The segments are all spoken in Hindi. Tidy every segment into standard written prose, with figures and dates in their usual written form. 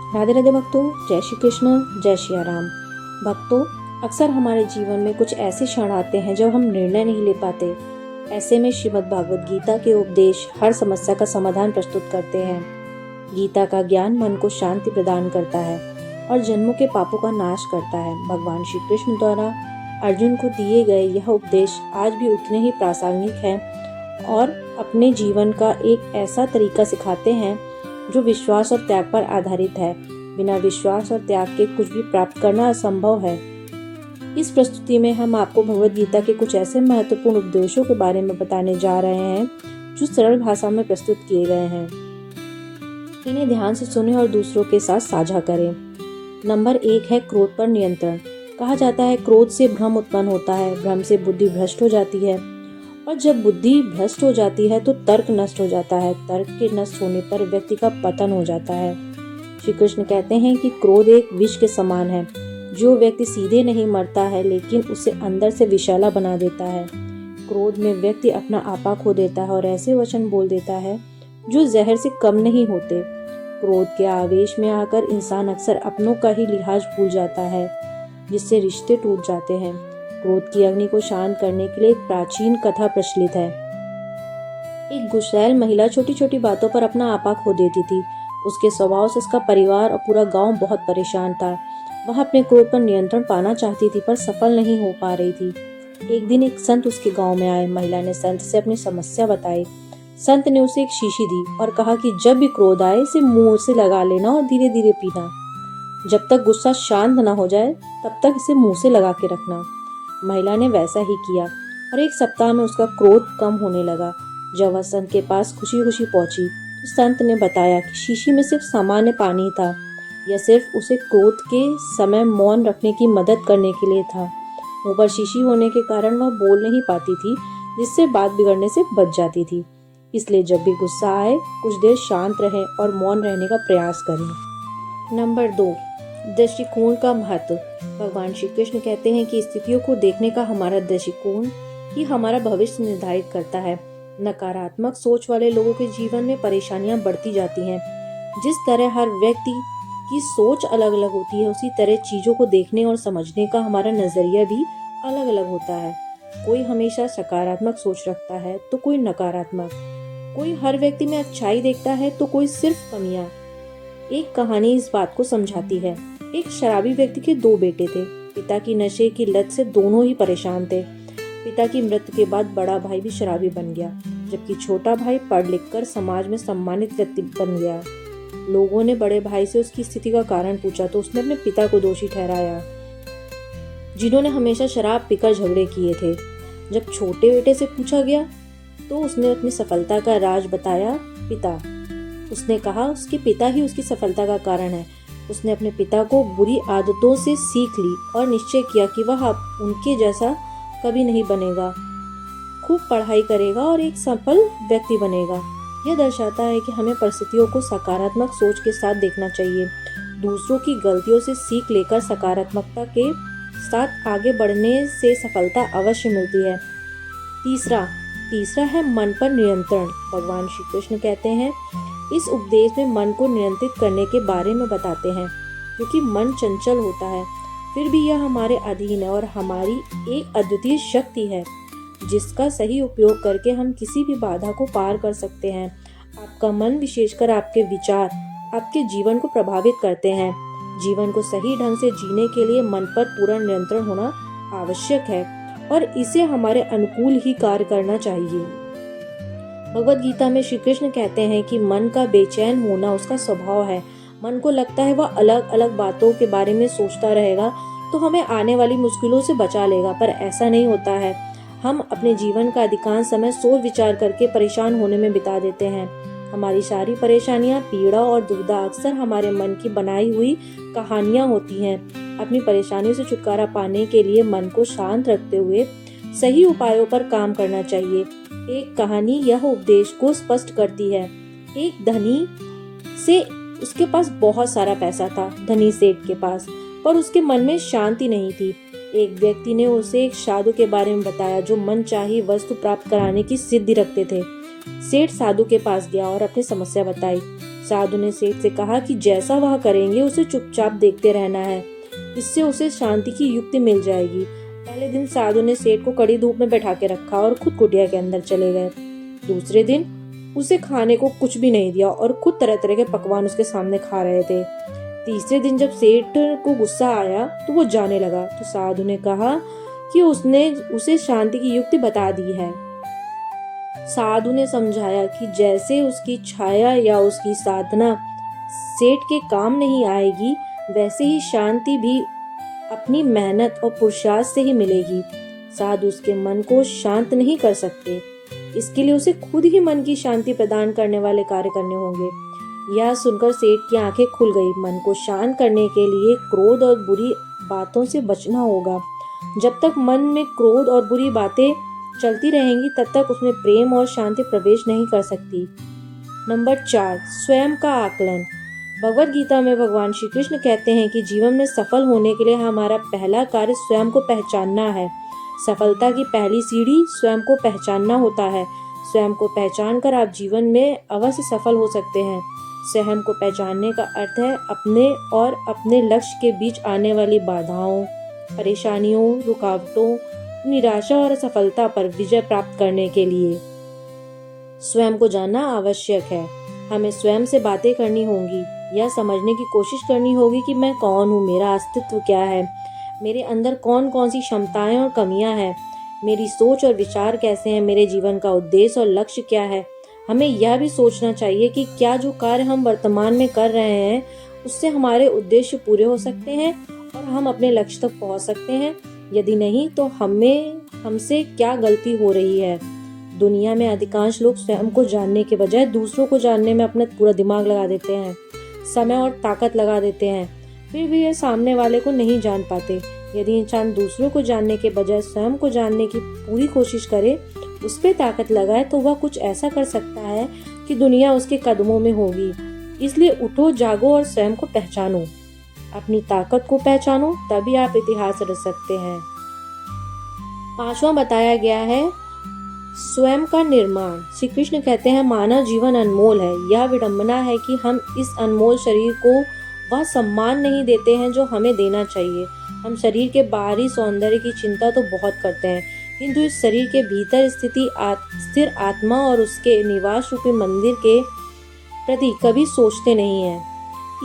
राधे राधे भक्तों, जय श्री कृष्ण, जय श्री राम। भक्तों, अक्सर हमारे जीवन में कुछ ऐसे क्षण आते हैं जब हम निर्णय नहीं ले पाते। ऐसे में श्रीमद् भागवत गीता के उपदेश हर समस्या का समाधान प्रस्तुत करते हैं। गीता का ज्ञान मन को शांति प्रदान करता है और जन्मों के पापों का नाश करता है। भगवान श्री कृष्ण द्वारा अर्जुन को दिए गए यह उपदेश आज भी उतने ही प्रासंगिक हैं और अपने जीवन का एक ऐसा तरीका सिखाते हैं जो विश्वास और त्याग पर आधारित है। बिना विश्वास और त्याग के कुछ भी प्राप्त करना असंभव है। इस प्रस्तुति में हम आपको भगवद गीता के कुछ ऐसे महत्वपूर्ण उपदेशों के बारे में बताने जा रहे हैं जो सरल भाषा में प्रस्तुत किए गए हैं। इन्हें ध्यान से सुनें और दूसरों के साथ साझा करें। नंबर 1 है क्रोध पर नियंत्रण। कहा जाता है क्रोध से भ्रम उत्पन्न होता है, भ्रम से बुद्धि भ्रष्ट हो जाती है और जब बुद्धि भ्रष्ट हो जाती है तो तर्क नष्ट हो जाता है। तर्क के नष्ट होने पर व्यक्ति का पतन हो जाता है। श्री कृष्ण कहते हैं कि क्रोध एक विष के समान है। जो व्यक्ति सीधे नहीं मरता है लेकिन उसे अंदर से विषैला बना देता है। क्रोध में व्यक्ति अपना आपा खो देता है और ऐसे वचन बोल देता है जो जहर से कम नहीं होते। क्रोध के आवेश में आकर इंसान अक्सर अपनों का ही लिहाज भूल जाता है, जिससे रिश्ते टूट जाते हैं। क्रोध की अग्नि को शांत करने के लिए एक प्राचीन कथा प्रचलित है। एक गुस्सैल महिला छोटी छोटी बातों पर अपना आपा खो देती थी। उसके स्वभाव से उसका परिवार और पूरा गांव बहुत परेशान था। वह अपने क्रोध पर नियंत्रण पाना चाहती थी पर सफल नहीं हो पा रही थी। एक दिन एक संत उसके गांव में आए। महिला ने संत से अपनी समस्या बताई। संत ने उसे एक शीशी दी और कहा कि जब भी क्रोध आए इसे मुंह से लगा लेना और धीरे धीरे पीना। जब तक गुस्सा शांत न हो जाए तब तक इसे मुंह से लगा के रखना। महिला ने वैसा ही किया और एक सप्ताह में उसका क्रोध कम होने लगा। जब वह संत के पास खुशी खुशी पहुंची तो संत ने बताया कि शीशी में सिर्फ सामान्य पानी था। यह सिर्फ उसे क्रोध के समय मौन रखने की मदद करने के लिए था। मुंह पर शीशी होने के कारण वह बोल नहीं पाती थी, जिससे बात बिगड़ने से बच जाती थी। इसलिए जब भी गुस्सा आए कुछ देर शांत रहें और मौन रहने का प्रयास करें। नंबर 2, दृष्टिकोण का महत्व। भगवान श्री कृष्ण कहते हैं कि स्थितियों को देखने का हमारा दृष्टिकोण ही हमारा भविष्य निर्धारित करता है। नकारात्मक सोच वाले लोगों के जीवन में परेशानियां बढ़ती जाती हैं। जिस तरह हर व्यक्ति की सोच अलग अलग होती है, उसी तरह चीजों को देखने और समझने का हमारा नजरिया भी अलग अलग होता है। कोई हमेशा सकारात्मक सोच रखता है तो कोई नकारात्मक। कोई हर व्यक्ति में अच्छाई देखता है तो कोई सिर्फ कमियां। एक कहानी इस बात को समझाती है। एक शराबी व्यक्ति के 2 बेटे थे। पिता की नशे की लत से दोनों ही परेशान थे। पिता की मृत्यु के बाद बड़ा भाई भी शराबी बन गया, जबकि छोटा भाई पढ़ लिख कर समाज में सम्मानित व्यक्ति बन गया। लोगों ने बड़े भाई से उसकी स्थिति का कारण पूछा तो उसने अपने पिता को दोषी ठहराया, जिन्होंने हमेशा शराब पीकर झगड़े किए थे। जब छोटे बेटे से पूछा गया तो उसने अपनी सफलता का राज बताया। उसने कहा उसके पिता ही उसकी सफलता का कारण है। उसने अपने पिता को बुरी आदतों से सीख ली और निश्चय किया कि वह अब उनके जैसा कभी नहीं बनेगा, खूब पढ़ाई करेगा और एक सफल व्यक्ति बनेगा। यह दर्शाता है कि हमें परिस्थितियों को सकारात्मक सोच के साथ देखना चाहिए। दूसरों की गलतियों से सीख लेकर सकारात्मकता के साथ आगे बढ़ने से सफलता अवश्य मिलती है। तीसरा है मन पर नियंत्रण। भगवान श्री कृष्ण कहते हैं इस उपदेश में मन को नियंत्रित करने के बारे में बताते हैं, क्योंकि मन चंचल होता है फिर भी यह हमारे अधीन है और हमारी एक अद्वितीय शक्ति है, जिसका सही उपयोग करके हम किसी भी बाधा को पार कर सकते हैं। आपका मन, विशेषकर आपके विचार, आपके जीवन को प्रभावित करते हैं। जीवन को सही ढंग से जीने के लिए मन पर पूरा नियंत्रण होना आवश्यक है और इसे हमारे अनुकूल ही कार्य करना चाहिए। भगवद गीता में श्री कृष्ण कहते हैं कि मन का बेचैन होना उसका स्वभाव है। मन को लगता है वह अलग अलग बातों के बारे में सोचता रहेगा तो हमें आने वाली मुश्किलों से बचा लेगा, पर ऐसा नहीं होता है। हम अपने जीवन का अधिकांश समय सोच विचार करके परेशान होने में बिता देते हैं। हमारी सारी परेशानियां, पीड़ा और दुविधा अक्सर हमारे मन की बनाई हुई कहानियां होती हैं। अपनी परेशानियों से छुटकारा पाने के लिए मन को शांत रखते हुए सही उपायों पर काम करना चाहिए। एक कहानी यह उपदेश को स्पष्ट करती है। एक धनी से उसके पास बहुत सारा पैसा था, धनी सेठ के पास, पर उसके मन में शांति नहीं थी। एक व्यक्ति ने उसे एक साधु के बारे में बताया जो मनचाही वस्तु प्राप्त कराने की सिद्धि रखते थे। सेठ साधु के पास गया और अपनी समस्या बताई। साधु ने सेठ से कहा कि जैसा वह करेंगे उसे चुपचाप देखते रहना है, इससे उसे शांति की युक्ति मिल जाएगी। पहले दिन साधु ने सेठ को कड़ी धूप में बैठा के रखा और खुद कुटिया के अंदर चले गए। दूसरे दिन उसे खाने को कुछ भी नहीं दिया और खुद तरह तरह के पकवान उसके सामने खा रहे थे। तीसरे दिन जब सेठ को गुस्सा आया तो वो जाने लगा, तो साधु ने कहा कि उसने उसे शांति की युक्ति बता दी है। साधु ने समझाया कि जैसे उसकी छाया या उसकी साधना सेठ के काम नहीं आएगी, वैसे ही शांति भी अपनी मेहनत और पुरुषार्थ से ही मिलेगी। साधु उसके मन को शांत नहीं कर सकते, इसके लिए उसे खुद ही मन की शांति प्रदान करने वाले कार्य करने होंगे। यह सुनकर सेठ की आंखें खुल गई। मन को शांत करने के लिए क्रोध और बुरी बातों से बचना होगा। जब तक मन में क्रोध और बुरी बातें चलती रहेंगी, तब तक उसमें प्रेम और शांति प्रवेश नहीं कर सकती। नंबर 4, स्वयं का आकलन। भगवद गीता में भगवान श्री कृष्ण कहते हैं कि जीवन में सफल होने के लिए हमारा पहला कार्य स्वयं को पहचानना है। सफलता की पहली सीढ़ी स्वयं को पहचानना होता है। स्वयं को पहचान कर आप जीवन में अवश्य सफल हो सकते हैं। स्वयं को पहचानने का अर्थ है अपने और अपने लक्ष्य के बीच आने वाली बाधाओं, परेशानियों, रुकावटों, निराशा और असफलता पर विजय प्राप्त करने के लिए स्वयं को जानना आवश्यक है। हमें स्वयं से बातें करनी होंगी, यह समझने की कोशिश करनी होगी कि मैं कौन हूँ, मेरा अस्तित्व क्या है, मेरे अंदर कौन कौन सी क्षमताएं और कमियां हैं, मेरी सोच और विचार कैसे हैं, मेरे जीवन का उद्देश्य और लक्ष्य क्या है। हमें यह भी सोचना चाहिए कि क्या जो कार्य हम वर्तमान में कर रहे हैं उससे हमारे उद्देश्य पूरे हो सकते हैं और हम अपने लक्ष्य तक पहुंच सकते हैं। यदि नहीं तो हमसे क्या गलती हो रही है। दुनिया में अधिकांश लोग स्वयं को जानने के बजाय दूसरों को जानने में अपना पूरा दिमाग लगा देते हैं, समय और ताकत लगा देते हैं, फिर भी ये सामने वाले को नहीं जान पाते। यदि इंसान दूसरों को जानने के बजाय स्वयं को जानने की पूरी कोशिश करे, उस पर ताकत लगाए, तो वह कुछ ऐसा कर सकता है कि दुनिया उसके कदमों में होगी। इसलिए उठो, जागो और स्वयं को पहचानो। अपनी ताकत को पहचानो, तभी आप इतिहास रच सकते हैं। 5वां बताया गया है स्वयं का निर्माण। श्री कृष्ण कहते हैं मानव जीवन अनमोल है। यह विडंबना है कि हम इस अनमोल शरीर को वह सम्मान नहीं देते हैं जो हमें देना चाहिए। हम शरीर के बाहरी सौंदर्य की चिंता तो बहुत करते हैं, किंतु इस शरीर के भीतर स्थिर आत्मा और उसके निवास रूपी मंदिर के प्रति कभी सोचते नहीं हैं।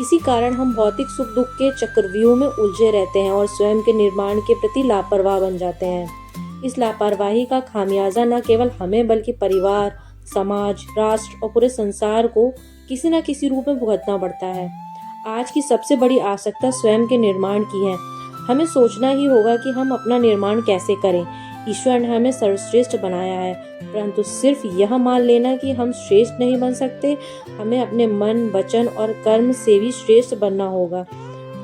इसी कारण हम भौतिक सुख दुख के चक्रव्यूह में उलझे रहते हैं और स्वयं के निर्माण के प्रति लापरवाह बन जाते हैं। इस लापरवाही का खामियाजा न केवल हमें बल्कि परिवार, समाज, राष्ट्र और पूरे संसार को किसी न किसी रूप में भुगतना पड़ता है। आज की सबसे बड़ी आवश्यकता स्वयं के निर्माण की है। हमें सोचना ही होगा कि हम अपना निर्माण कैसे करें। ईश्वर ने हमें सर्वश्रेष्ठ बनाया है, परंतु सिर्फ यह मान लेना कि हम श्रेष्ठ नहीं बन सकते। हमें अपने मन, वचन और कर्म से भी श्रेष्ठ बनना होगा।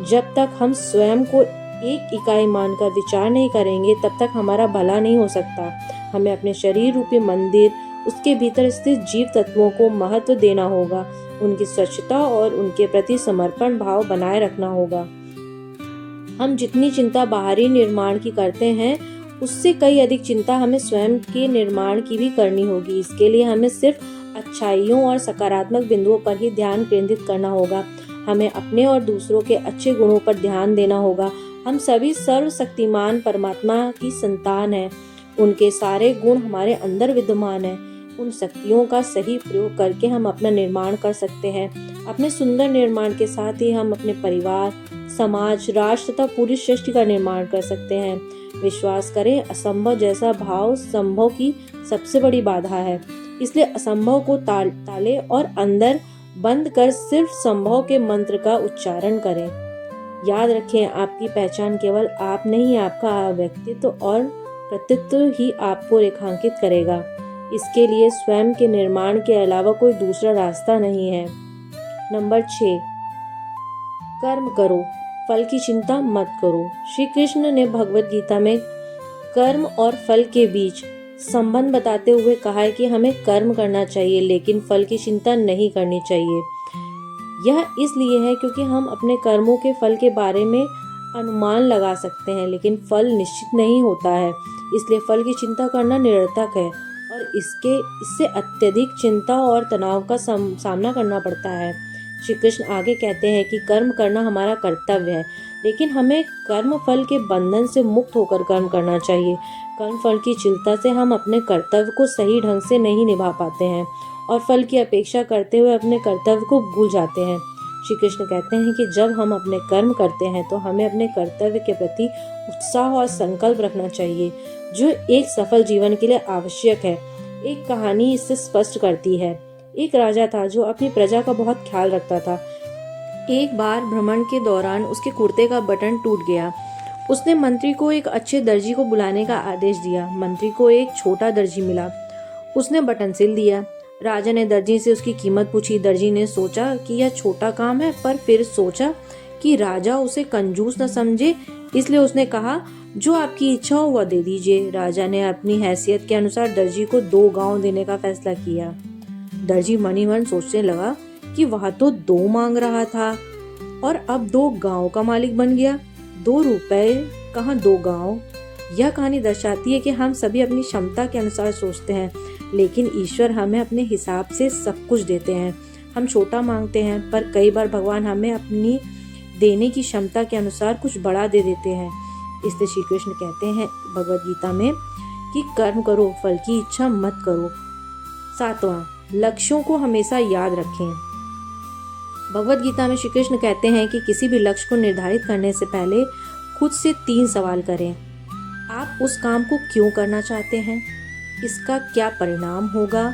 जब तक हम स्वयं को एक इकाई मानकर विचार नहीं करेंगे, तब तक हमारा भला नहीं हो सकता। हमें अपने शरीर रूपी मंदिर, उसके भीतर स्थित जीव तत्वों को महत्व देना होगा, उनकी स्वच्छता और उनके प्रति समर्पण भाव बनाए रखना होगा। हम जितनी चिंता बाहरी निर्माण की करते हैं, उससे कई अधिक चिंता हमें स्वयं के निर्माण की भी करनी होगी। इसके लिए हमें सिर्फ अच्छाइयों और सकारात्मक बिंदुओं पर ही ध्यान केंद्रित करना होगा। हमें अपने और दूसरों के अच्छे गुणों पर ध्यान देना होगा। हम सभी सर्वशक्तिमान परमात्मा की संतान हैं। उनके सारे गुण हमारे अंदर विद्यमान हैं। उन शक्तियों का सही प्रयोग करके हम अपना निर्माण कर सकते हैं। अपने सुंदर निर्माण के साथ ही हम अपने परिवार, समाज, राष्ट्र तथा पूरी सृष्टि का निर्माण कर सकते हैं। विश्वास करें, असंभव जैसा भाव संभव की सबसे बड़ी बाधा है। इसलिए असंभव को टाले और अंदर बंद कर सिर्फ संभव के मंत्र का उच्चारण करें। याद रखें, आपकी पहचान केवल आप नहीं, आपका व्यक्तित्व और कृतित्व ही आपको रेखांकित करेगा। इसके लिए स्वयं के निर्माण के अलावा कोई दूसरा रास्ता नहीं है। नंबर 6, कर्म करो, फल की चिंता मत करो। श्री कृष्ण ने भगवद गीता में कर्म और फल के बीच संबंध बताते हुए कहा है कि हमें कर्म करना चाहिए, लेकिन फल की चिंता नहीं करनी चाहिए। यह इसलिए है क्योंकि हम अपने कर्मों के फल के बारे में अनुमान लगा सकते हैं, लेकिन फल निश्चित नहीं होता है। इसलिए फल की चिंता करना निरर्थक है और इससे अत्यधिक चिंता और तनाव का सामना करना पड़ता है। श्री कृष्ण आगे कहते हैं कि कर्म करना हमारा कर्तव्य है, लेकिन हमें कर्म फल के बंधन से मुक्त होकर कर्म करना चाहिए। कर्म फल की चिंता से हम अपने कर्तव्य को सही ढंग से नहीं निभा पाते हैं और फल की अपेक्षा करते हुए अपने कर्तव्य को भूल जाते हैं। श्री कृष्ण कहते हैं कि जब हम अपने कर्म करते हैं तो हमें अपने कर्तव्य के प्रति उत्साह और संकल्प रखना चाहिए, जो एक सफल जीवन के लिए आवश्यक है। एक कहानी इससे स्पष्ट करती है। एक राजा था जो अपनी प्रजा का बहुत ख्याल रखता था। एक बार भ्रमण के दौरान उसके कुर्ते का बटन टूट गया। उसने मंत्री को एक अच्छे दर्जी को बुलाने का आदेश दिया। मंत्री को एक छोटा दर्जी मिला। उसने बटन सिल दिया। राजा ने दर्जी से उसकी कीमत पूछी। दर्जी ने सोचा कि यह छोटा काम है, पर फिर सोचा कि राजा उसे कंजूस न समझे, इसलिए उसने कहा, जो आपकी इच्छा हो वह दे दीजिए। राजा ने अपनी हैसियत के अनुसार दर्जी को 2 गांव देने का फैसला किया। दर्जी मनी मन सोचने लगा कि वह तो 2 मांग रहा था और अब 2 गांव का मालिक बन गया। 2 रुपए कहाँ 2 गांव। यह कहानी दर्शाती है कि हम सभी अपनी क्षमता के अनुसार सोचते हैं, लेकिन ईश्वर हमें अपने हिसाब से सब कुछ देते हैं। हम छोटा मांगते हैं, पर कई बार भगवान हमें अपनी देने की क्षमता के अनुसार कुछ बड़ा दे देते हैं। इसलिए श्री कृष्ण कहते हैं भगवद गीता में कि कर्म करो, फल की इच्छा मत करो। 7वां, लक्ष्यों को हमेशा याद रखें। भगवद गीता में श्री कृष्ण कहते हैं कि किसी भी लक्ष्य को निर्धारित करने से पहले खुद से 3 सवाल करें। आप उस काम को क्यों करना चाहते हैं? इसका क्या परिणाम होगा?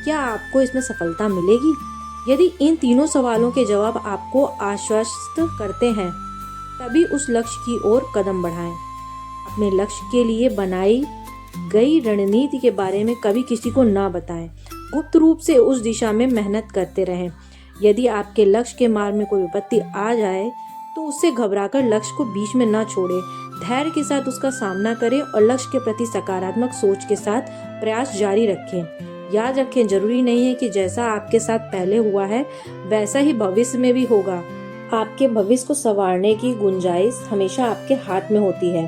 क्या आपको इसमें सफलता मिलेगी? यदि इन तीनों सवालों के जवाब आपको आश्वस्त करते हैं, तभी उस लक्ष्य की ओर कदम बढ़ाएं। अपने लक्ष्य के लिए बनाई गई रणनीति के बारे में कभी किसी को ना बताएं। गुप्त रूप से उस दिशा में मेहनत करते रहें। यदि आपके लक्ष्य के मार्ग में कोई विपत्ति आ जाए तो उससे घबराकर लक्ष्य को बीच में ना छोड़ें। धैर्य के साथ उसका सामना करें और लक्ष्य के प्रति सकारात्मक सोच के साथ प्रयास जारी रखें। याद रखें, जरूरी नहीं है कि जैसा आपके साथ पहले हुआ है वैसा ही भविष्य में भी होगा। आपके भविष्य को संवारने की गुंजाइश हमेशा आपके हाथ में होती है।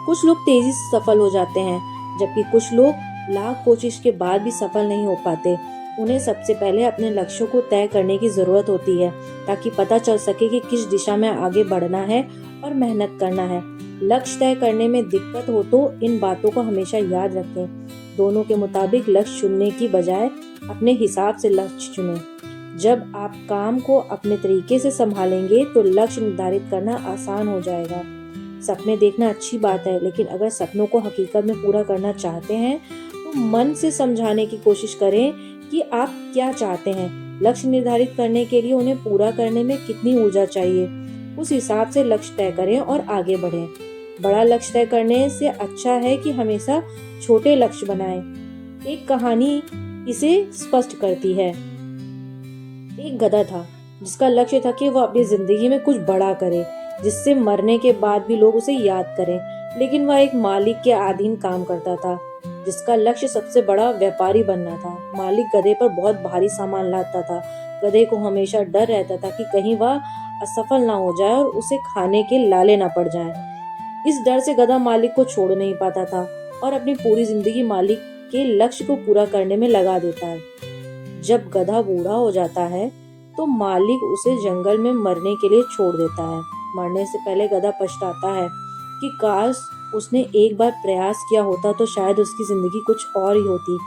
कुछ लोग तेजी से सफल हो जाते हैं, जबकि कुछ लोग लाख कोशिश के बाद भी सफल नहीं हो पाते। उन्हें सबसे पहले अपने लक्ष्यों को तय करने की जरूरत होती है, ताकि पता चल सके कि किस दिशा में आगे बढ़ना है और मेहनत करना है। लक्ष्य तय करने में दिक्कत हो तो इन बातों को हमेशा याद रखें। दोनों के मुताबिक लक्ष्य चुनने की बजाय अपने हिसाब से लक्ष्य चुनें। जब आप काम को अपने तरीके से संभालेंगे तो लक्ष्य निर्धारित करना आसान हो जाएगा। सपने देखना अच्छी बात है, लेकिन अगर सपनों को हकीकत में पूरा करना चाहते हैं तो मन से समझाने की कोशिश करें कि आप क्या चाहते हैं। लक्ष्य निर्धारित करने के लिए उन्हें पूरा करने में कितनी ऊर्जा चाहिए, उस हिसाब से लक्ष्य तय करें और आगे बढ़ें। बड़ा लक्ष्य तय करने से अच्छा है कि हमेशा छोटे लक्ष्य बनाएं। एक कहानी इसे स्पष्ट करती है। एक गधा था जिसका लक्ष्य था कि वह अपनी जिंदगी में कुछ बड़ा करे, जिससे मरने के बाद भी लोग उसे याद करें। लेकिन वह एक मालिक के अधीन काम करता था जिसका लक्ष्य सबसे बड़ा व्यापारी बनना था। मालिक गधे पर बहुत भारी सामान लादता था। गधे को हमेशा डर रहता था कि कहीं वह असफल ना हो जाए और उसे खाने के लाले ना पड़ जाए। इस डर से गधा मालिक को छोड़ नहीं पाता था और अपनी पूरी जिंदगी मालिक के लक्ष्य को पूरा करने में लगा देता है। जब गधा बूढ़ा हो जाता है तो मालिक उसे जंगल में मरने के लिए छोड़ देता है। मरने से पहले गधा पछताता है कि काश उसने एक बार प्रयास किया होता तो शायद उसकी जिंदगी कुछ और ही होती।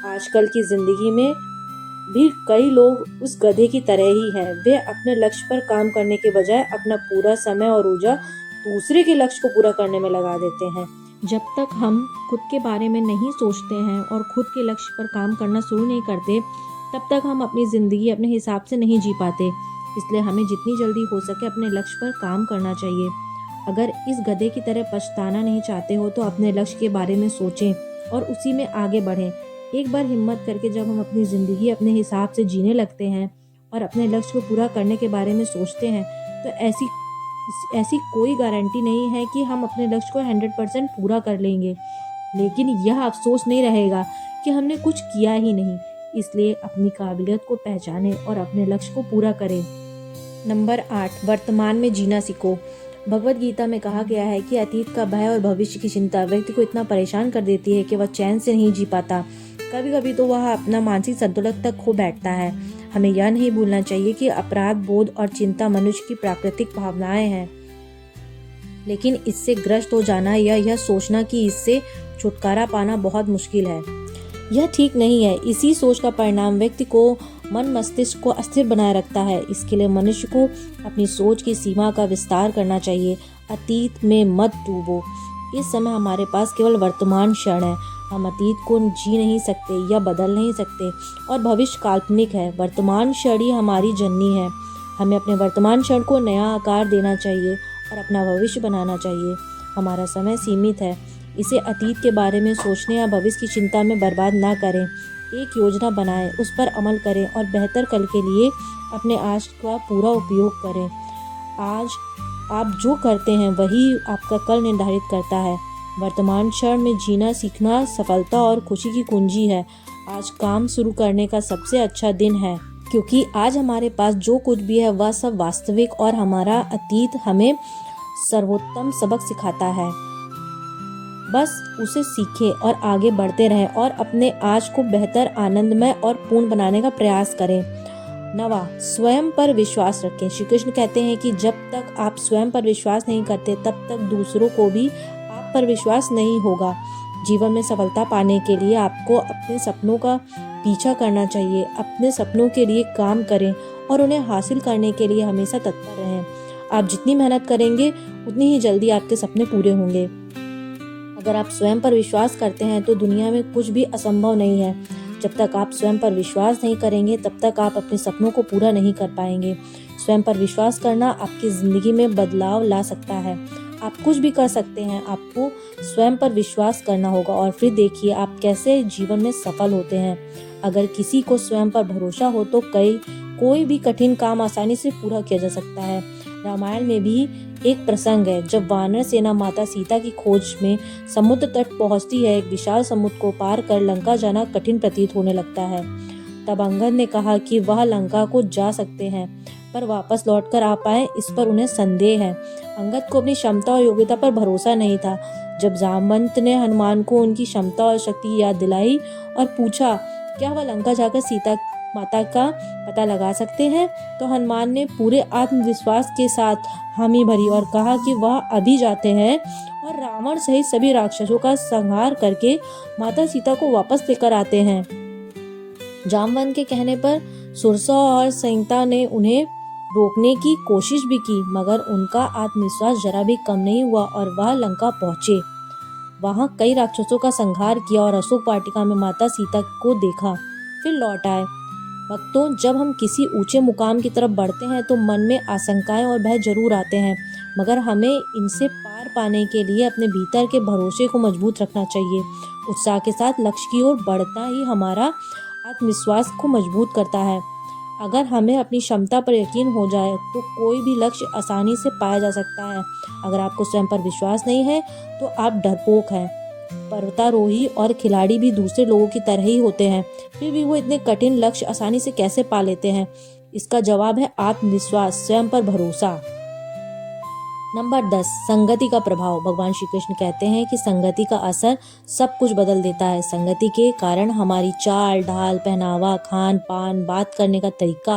आजकल की जिंदगी में भी कई लोग उस गधे की तरह ही हैं। वे अपने लक्ष्य पर काम करने के बजाय अपना पूरा समय और ऊर्जा दूसरे के लक्ष्य को पूरा करने में लगा देते हैं। जब तक हम खुद के बारे में नहीं सोचते हैं और खुद के लक्ष्य पर काम करना शुरू नहीं करते, तब तक हम अपनी ज़िंदगी अपने हिसाब से नहीं जी पाते। इसलिए हमें जितनी जल्दी हो सके अपने लक्ष्य पर काम करना चाहिए। अगर इस गधे की तरह पछताना नहीं चाहते हो तो अपने लक्ष्य के बारे में सोचें और उसी में आगे बढ़ें। एक बार हिम्मत करके जब हम अपनी ज़िंदगी अपने हिसाब से जीने लगते हैं और अपने लक्ष्य को पूरा करने के बारे में सोचते हैं, तो ऐसी कोई गारंटी नहीं है कि हम अपने लक्ष्य को 100% पूरा कर लेंगे, लेकिन यह अफसोस नहीं रहेगा कि हमने कुछ किया ही नहीं। इसलिए अपनी काबिलियत को पहचानें और अपने लक्ष्य को पूरा करें। नंबर 8, वर्तमान में जीना सीखो। भगवद गीता में कहा गया है कि अतीत का भय और भविष्य की चिंता व्यक्ति को इतना परेशान कर देती है कि वह चैन से नहीं जी पाता। कभी कभी तो वह अपना मानसिक संतुलन तक खो बैठता है। हमें यह नहीं भूलना चाहिए कि अपराध बोध और चिंता मनुष्य की प्राकृतिक भावनाएं हैं, लेकिन इससे ग्रस्त हो जाना या यह सोचना कि इससे छुटकारा पाना बहुत मुश्किल है, यह ठीक नहीं है। इसी सोच का परिणाम व्यक्ति को मन मस्तिष्क को अस्थिर बनाए रखता है। इसके लिए मनुष्य को अपनी सोच की सीमा का विस्तार करना चाहिए। अतीत में मत डूबो। इस समय हमारे पास केवल वर्तमान क्षण है। हम अतीत को जी नहीं सकते या बदल नहीं सकते और भविष्य काल्पनिक है। वर्तमान क्षण ही हमारी जननी है। हमें अपने वर्तमान क्षण को नया आकार देना चाहिए और अपना भविष्य बनाना चाहिए। हमारा समय सीमित है, इसे अतीत के बारे में सोचने या भविष्य की चिंता में बर्बाद ना करें। एक योजना बनाएं, उस पर अमल करें और बेहतर कल के लिए अपने आज का पूरा उपयोग करें। आज आप जो करते हैं वही आपका कल निर्धारित करता है। वर्तमान क्षण में जीना सीखना सफलता और खुशी की कुंजी है। आज काम शुरू करने का सबसे अच्छा दिन है, क्योंकि आज हमारे पास जो कुछ भी है वह सब वास्तविक और हमारा अतीत हमें सर्वोत्तम सबक सिखाता है। बस उसे सीखें और आगे बढ़ते रहें और अपने आज को बेहतर, आनंदमय और पूर्ण बनाने का प्रयास करें। 9, स्वयं पर विश्वास रखें। श्री कृष्ण कहते हैं कि जब तक आप स्वयं पर विश्वास नहीं करते तब तक दूसरों को भी आप पर विश्वास नहीं होगा। जीवन में सफलता पाने के लिए आपको अपने सपनों का पीछा करना चाहिए। अपने सपनों के लिए काम करें और उन्हें हासिल करने के लिए हमेशा तत्पर रहें। आप जितनी मेहनत करेंगे उतनी ही जल्दी आपके सपने पूरे होंगे। अगर आप स्वयं पर विश्वास करते हैं तो दुनिया में कुछ भी असंभव नहीं है। जब तक आप स्वयं पर विश्वास नहीं करेंगे तब तक आप अपने सपनों को पूरा नहीं कर पाएंगे। स्वयं पर विश्वास करना आपकी ज़िंदगी में बदलाव ला सकता है। आप कुछ भी कर सकते हैं, आपको स्वयं पर विश्वास करना होगा और फिर देखिए आप कैसे जीवन में सफल होते हैं। अगर किसी को स्वयं पर भरोसा हो तो कोई भी कठिन काम आसानी से पूरा किया जा सकता है। रामायण में भी एक प्रसंग है जब वानर सेना माता सीता की खोज में समुद्र तट पहुंचती है। एक विशाल समुद्र को पार कर लंका जाना कठिन प्रतीत होने लगता है। तब अंगद ने कहा कि वह लंका को जा सकते हैं पर वापस लौटकर आ पाए इस पर उन्हें संदेह है। अंगद को अपनी क्षमता और योग्यता पर भरोसा नहीं था। जब जामवंत ने हनुमान को उनकी क्षमता और शक्ति की याद दिलाई और पूछा क्या वह लंका जाकर सीता माता का पता लगा सकते हैं, तो हनुमान ने पूरे आत्मविश्वास के साथ हामी भरी और कहा कि वह अभी जाते हैं और रावण सहित सभी राक्षसों का संहार करके माता सीता को वापस लेकर आते हैं। जामवंत के कहने पर सुरसा और संहिता ने उन्हें रोकने की कोशिश भी की, मगर उनका आत्मविश्वास जरा भी कम नहीं हुआ और वह लंका पहुंचे। वहां कई राक्षसों का संहार किया और अशोक वाटिका में माता सीता को देखा, फिर लौट आए। भक्तों, जब हम किसी ऊंचे मुकाम की तरफ बढ़ते हैं तो मन में आशंकाएं और भय जरूर आते हैं, मगर हमें इनसे पार पाने के लिए अपने भीतर के भरोसे को मजबूत रखना चाहिए। उत्साह के साथ लक्ष्य की ओर बढ़ता ही हमारा आत्मविश्वास को मजबूत करता है। अगर हमें अपनी क्षमता पर यकीन हो जाए तो कोई भी लक्ष्य आसानी से पाया जा सकता है। अगर आपको स्वयं पर विश्वास नहीं है तो आप डरपोक हैं। पर्वतारोही और खिलाड़ी भी दूसरे लोगों की तरह ही होते हैं, फिर भी वो इतने कठिन लक्ष्य आसानी से कैसे पा लेते हैं? इसका जवाब है आत्मविश्वास, स्वयं पर भरोसा। नंबर 10, संगति का प्रभाव। भगवान श्री कृष्ण कहते हैं कि संगति का असर सब कुछ बदल देता है। संगति के कारण हमारी चाल ढाल, पहनावा, खान पान, बात करने का तरीका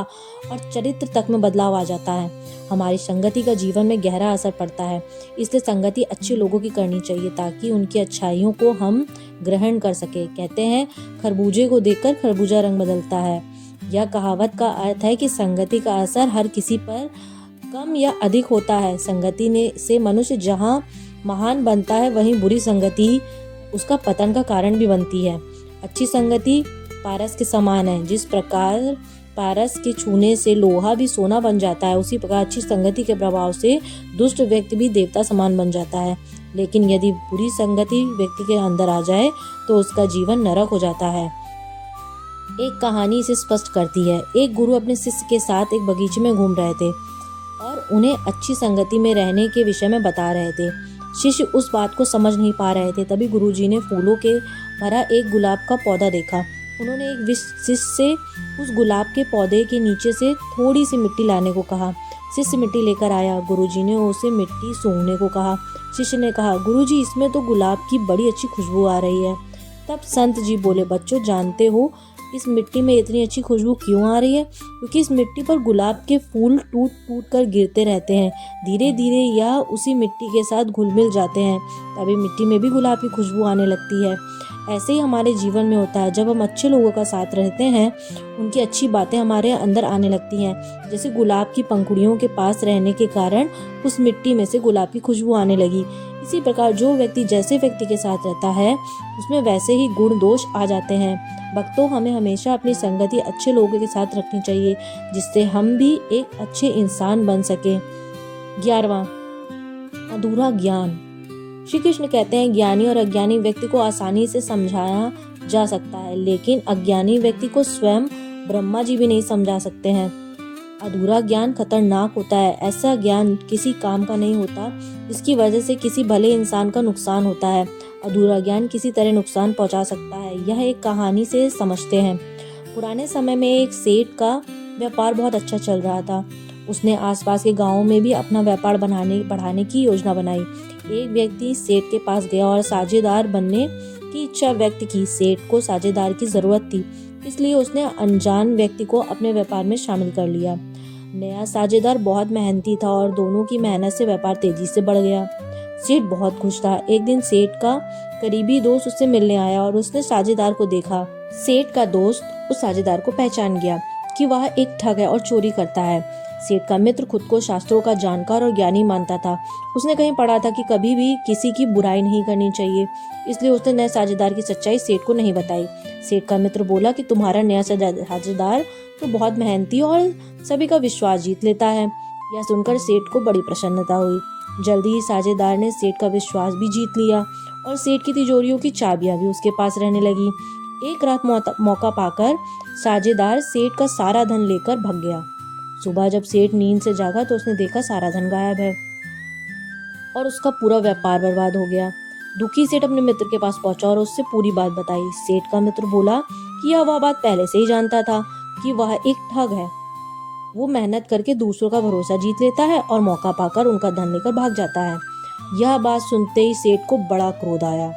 और चरित्र तक में बदलाव आ जाता है। हमारी संगति का जीवन में गहरा असर पड़ता है। इसलिए संगति अच्छे लोगों की करनी चाहिए ताकि उनकी अच्छाइयों को हम ग्रहण कर सके। कहते हैं खरबूजे को देखकर खरबूजा रंग बदलता है। यह कहावत का अर्थ है कि संगति का असर हर किसी पर कम या अधिक होता है। संगति से मनुष्य जहाँ महान बनता है वहीं बुरी संगति उसका पतन का कारण भी बनती है। अच्छी संगति पारस के समान है। जिस प्रकार पारस के छूने से लोहा भी सोना बन जाता है, उसी प्रकार अच्छी संगति के प्रभाव से दुष्ट व्यक्ति भी देवता समान बन जाता है। लेकिन यदि बुरी संगति व्यक्ति के अंदर आ जाए तो उसका जीवन नरक हो जाता है। एक कहानी इसे स्पष्ट करती है। एक गुरु अपने शिष्य के साथ एक बगीचे में घूम रहे थे और उन्हें अच्छी संगति में रहने के विषय में बता रहे थे। शिष्य उस बात को समझ नहीं पा रहे थे। तभी गुरुजी ने फूलों के भरा एक गुलाब का पौधा देखा। उन्होंने एक शिष्य से उस गुलाब के पौधे के नीचे से थोड़ी सी मिट्टी लाने को कहा। शिष्य मिट्टी लेकर आया। गुरुजी ने उसे मिट्टी सूंघने को कहा। शिष्य ने कहा, गुरुजी, इसमें तो गुलाब की बड़ी अच्छी खुशबू आ रही है। तब संत जी बोले, बच्चों, जानते हो इस मिट्टी में इतनी अच्छी खुशबू क्यों आ रही है? क्योंकि इस मिट्टी पर गुलाब के फूल टूट टूट कर गिरते रहते हैं। धीरे धीरे यह उसी मिट्टी के साथ घुल मिल जाते हैं, तभी मिट्टी में भी गुलाब की खुशबू आने लगती है। ऐसे ही हमारे जीवन में होता है, जब हम अच्छे लोगों का साथ रहते हैं, उनकी अच्छी बातें हमारे अंदर आने लगती हैं। जैसे गुलाब की पंखुड़ियों के पास रहने के कारण उस मिट्टी में से गुलाब की खुशबू आने लगी। इसी प्रकार जो व्यक्ति जैसे व्यक्ति के साथ रहता है, उसमें वैसे ही गुण दोष आ जाते हैं। भक्तों, हमें हमेशा अपनी संगति अच्छे लोगों के साथ रखनी चाहिए, जिससे हम भी एक अच्छे इंसान बन सके। 11वां, अधूरा ज्ञान। श्री कृष्ण कहते हैं, ज्ञानी और अज्ञानी व्यक्ति को आसानी से समझाया जा सकता है, लेकिन अज्ञानी व्यक्ति को स्वयं ब्रह्मा जी भी नहीं समझा सकते हैं। अधूरा ज्ञान खतरनाक होता है। ऐसा ज्ञान किसी काम का नहीं होता, जिसकी वजह से किसी भले इंसान का नुकसान होता है। अधूरा ज्ञान किसी तरह नुकसान पहुंचा सकता है। यह एक कहानी से समझते हैं। पुराने समय में एक सेठ का व्यापार बहुत अच्छा चल रहा था। उसने आसपास के गांवों में भी अपना व्यापार बढ़ाने की योजना बनाई। एक व्यक्ति सेठ के पास गया और साझेदार बनने की इच्छा व्यक्त की। सेठ को साझेदार की जरूरत थी, इसलिए उसने अनजान व्यक्ति को अपने व्यापार में शामिल कर लिया। नया साझेदार बहुत मेहनती था और दोनों की मेहनत से व्यापार तेजी से बढ़ गया। सेठ बहुत खुश था। एक दिन सेठ का करीबी दोस्त उससे मिलने आया और उसने साझेदार को देखा। सेठ का दोस्त उस साझेदार को पहचान गया कि वह एक ठग है और चोरी करता है। सेठ का मित्र खुद को शास्त्रों का जानकार और ज्ञानी मानता था। उसने कहीं पढ़ा था कि कभी भी किसी की बुराई नहीं करनी चाहिए, इसलिए उसने नए साझेदार की सच्चाई सेठ को नहीं बताई। सेठ का मित्र बोला कि तुम्हारा नया साझेदार तो बहुत मेहनती और सभी का विश्वास जीत लेता है। यह सुनकर सेठ को बड़ी प्रसन्नता हुई। जल्दी ही साझेदार ने सेठ का विश्वास भी जीत लिया और सेठ की तिजोरियों की चाबियां भी उसके पास रहने लगी। एक रात मौका पाकर साझेदार सेठ का सारा धन लेकर भाग गया। सुबह जब सेठ नींद से जागा तो उसने देखा सारा धन गायब है और उसका पूरा व्यापार बर्बाद हो गया। दुखी सेठ अपने मित्र के पास पहुंचा और उससे पूरी बात बताई। सेठ का मित्र बोला कि वह बात पहले से ही जानता था कि वह एक ठग है। वो मेहनत करके दूसरों का भरोसा जीत लेता है और मौका पाकर उनका धन लेकर भाग जाता है। यह बात सुनते ही सेठ को बड़ा क्रोध आया।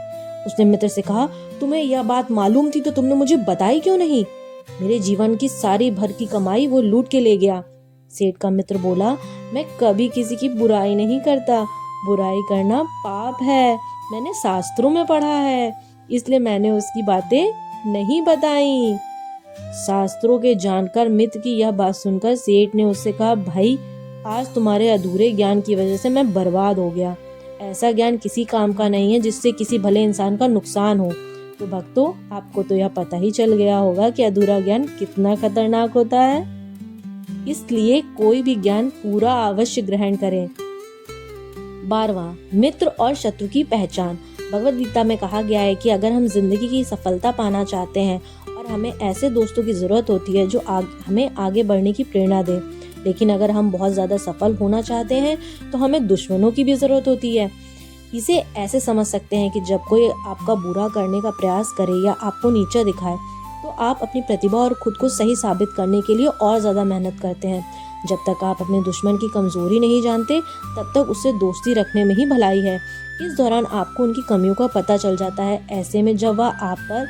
उसने मित्र से कहा, तुम्हें यह बात मालूम थी तो तुमने मुझे बताई क्यों नहीं? मेरे जीवन की सारी भर की कमाई वो लूट के ले गया। सेठ का मित्र बोला, मैं कभी किसी की बुराई नहीं करता। बुराई करना पाप है। मैंने शास्त्रों में पढ़ा है, इसलिए मैंने उसकी बातें नहीं बताई। शास्त्रों के जानकार मित्र की यह बात सुनकर सेठ ने उससे कहा, भाई, आज तुम्हारे अधूरे ज्ञान की वजह से मैं बर्बाद हो गया। ऐसा ज्ञान किसी काम का नहीं है जिससे किसी भले इंसान का नुकसान हो। तो भक्तों, आपको तो यह पता ही चल गया होगा कि अधूरा ज्ञान कितना खतरनाक होता है। इसलिए कोई भी ज्ञान पूरा अवश्य ग्रहण करें। 12वां, मित्र और शत्रु की पहचान। भगवद गीता में कहा गया है कि अगर हम जिंदगी की सफलता पाना चाहते हैं और हमें ऐसे दोस्तों की जरूरत होती है जो हमें आगे बढ़ने की प्रेरणा दे, लेकिन अगर हम बहुत ज्यादा सफल होना चाहते हैं तो हमें दुश्मनों की भी जरूरत होती है। इसे ऐसे समझ सकते हैं कि जब कोई आपका बुरा करने का प्रयास करे या आपको नीचा दिखाए, तो आप अपनी प्रतिभा और खुद को सही साबित करने के लिए और ज्यादा मेहनत करते हैं। जब तक आप अपने दुश्मन की कमजोरी नहीं जानते, तब तक उससे दोस्ती रखने में ही भलाई है। इस दौरान आपको उनकी कमियों का पता चल जाता है। ऐसे में जब वह आप पर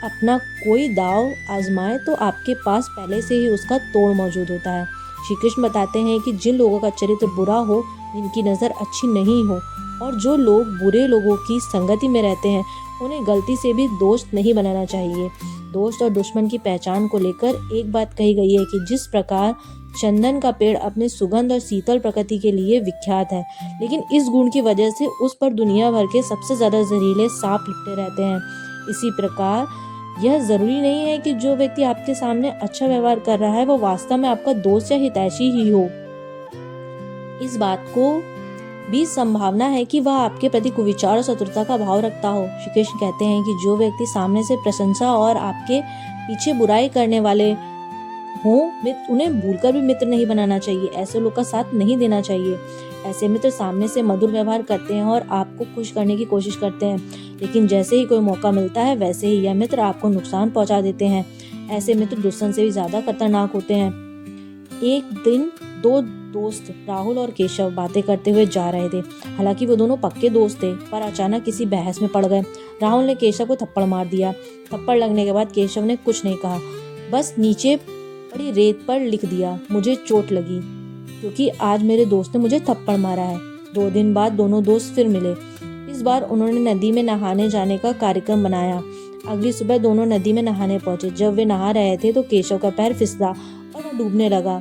अपना कोई दाव आजमाए तो आपके पास पहले से ही उसका तोड़ मौजूद होता है। श्री कृष्ण बताते हैं कि जिन लोगों का चरित्र बुरा हो, जिनकी नज़र अच्छी नहीं हो और जो लोग बुरे लोगों की संगति में रहते हैं, उन्हें गलती से भी दोस्त नहीं बनाना चाहिए। दोस्त और दुश्मन की पहचान को लेकर एक बात कही गई है कि जिस प्रकार चंदन का पेड़ अपने सुगंध और शीतल प्रकृति के लिए विख्यात है, लेकिन इस गुण की वजह से उस पर दुनिया भर के सबसे ज्यादा जहरीले सांप लिपटे रहते हैं। इसी प्रकार यह जरूरी नहीं है कि जो व्यक्ति आपके सामने अच्छा व्यवहार कर रहा है वो वास्तव में आपका दोस्त या हितैषी ही हो। इस बात को भी संभावना है कि वह आपके प्रति कुविचार और शत्रुता का भाव रखता हो। श्री कृष्ण कहते हैं कि जो व्यक्ति सामने से प्रशंसा और आपके पीछे बुराई करने वाले हों, उन्हें भूलकर भी मित्र नहीं बनाना चाहिए। ऐसे लोग का साथ नहीं देना चाहिए। ऐसे मित्र सामने से मधुर व्यवहार करते हैं और आपको खुश करने की कोशिश करते हैं, लेकिन जैसे ही कोई मौका मिलता है वैसे ही यह मित्र आपको नुकसान पहुंचा देते हैं। ऐसे मित्र दुश्मन से भी ज्यादा खतरनाक होते हैं। एक दिन दो दोस्त राहुल और केशव बातें करते हुए जा रहे थे। हालांकि वो दोनों पक्के दोस्त थे, पर अचानक किसी बहस में पड़ गए। राहुल ने केशव को थप्पड़ मार दिया। थप्पड़ लगने के बाद केशव ने कुछ नहीं कहा, बस नीचे पड़ी रेत पर लिख दिया, मुझे चोट लगी क्योंकि आज मेरे दोस्त ने मुझे थप्पड़ मारा है। 2 दिन बाद दोनों दोस्त फिर मिले। इस बार उन्होंने नदी में नहाने जाने का कार्यक्रम बनाया। अगली सुबह दोनों नदी में नहाने पहुंचे। जब वे नहा रहे थे तो केशव का पैर फिसला और वह डूबने लगा।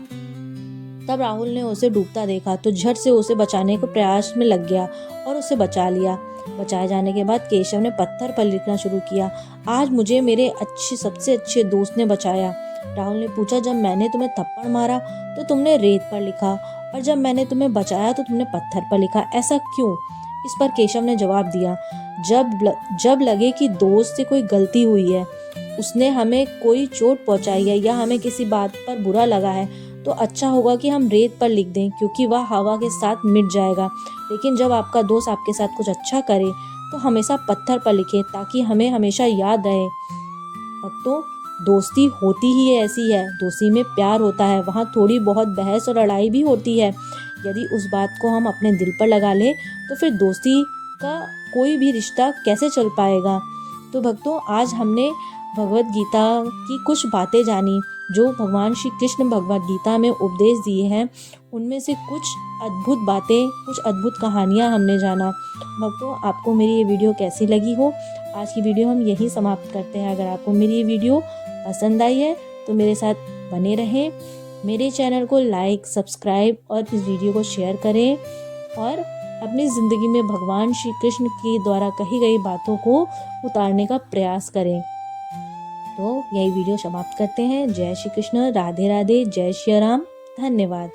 तब राहुल ने उसे डूबता देखा तो झट से उसे बचाने के प्रयास में लग गया और उसे बचा लिया। बचाए जाने के बाद केशव ने पत्थर पर लिखना शुरू किया, आज मुझे मेरे सबसे अच्छे दोस्त ने बचाया। राहुल ने पूछा, जब मैंने तुम्हें थप्पड़ मारा तो तुमने रेत पर लिखा और जब मैंने तुम्हें बचाया तो तुमने पत्थर पर लिखा, ऐसा क्यों? इस पर केशव ने जवाब दिया, जब लगे कि दोस्त से कोई गलती हुई है, उसने हमें कोई चोट पहुंचाई है या हमें किसी बात पर बुरा लगा है, तो अच्छा होगा कि हम रेत पर लिख दें क्योंकि वह हवा के साथ मिट जाएगा। लेकिन जब आपका दोस्त आपके साथ कुछ अच्छा करे तो हमेशा पत्थर पर लिखें ताकि हमें हमेशा याद रहे। भक्तों, दोस्ती होती ही ऐसी है। दोस्ती में प्यार होता है, वहाँ थोड़ी बहुत बहस और लड़ाई भी होती है। यदि उस बात को हम अपने दिल पर लगा लें तो फिर दोस्ती का कोई भी रिश्ता कैसे चल पाएगा। तो भक्तों, आज हमने भगवत गीता की कुछ बातें जानी जो भगवान श्री कृष्ण भगवत गीता में उपदेश दिए हैं। उनमें से कुछ अद्भुत बातें, कुछ अद्भुत कहानियाँ हमने जाना। भक्तों, आपको मेरी ये वीडियो कैसी लगी हो? आज की वीडियो हम यहीं समाप्त करते हैं। अगर आपको मेरी ये वीडियो पसंद आई है तो मेरे साथ बने रहें। मेरे चैनल को लाइक, सब्सक्राइब और इस वीडियो को शेयर करें और अपनी ज़िंदगी में भगवान श्री कृष्ण के द्वारा कही गई बातों को उतारने का प्रयास करें। तो यही वीडियो समाप्त करते हैं। जय श्री कृष्ण, राधे राधे, जय श्री राम, धन्यवाद।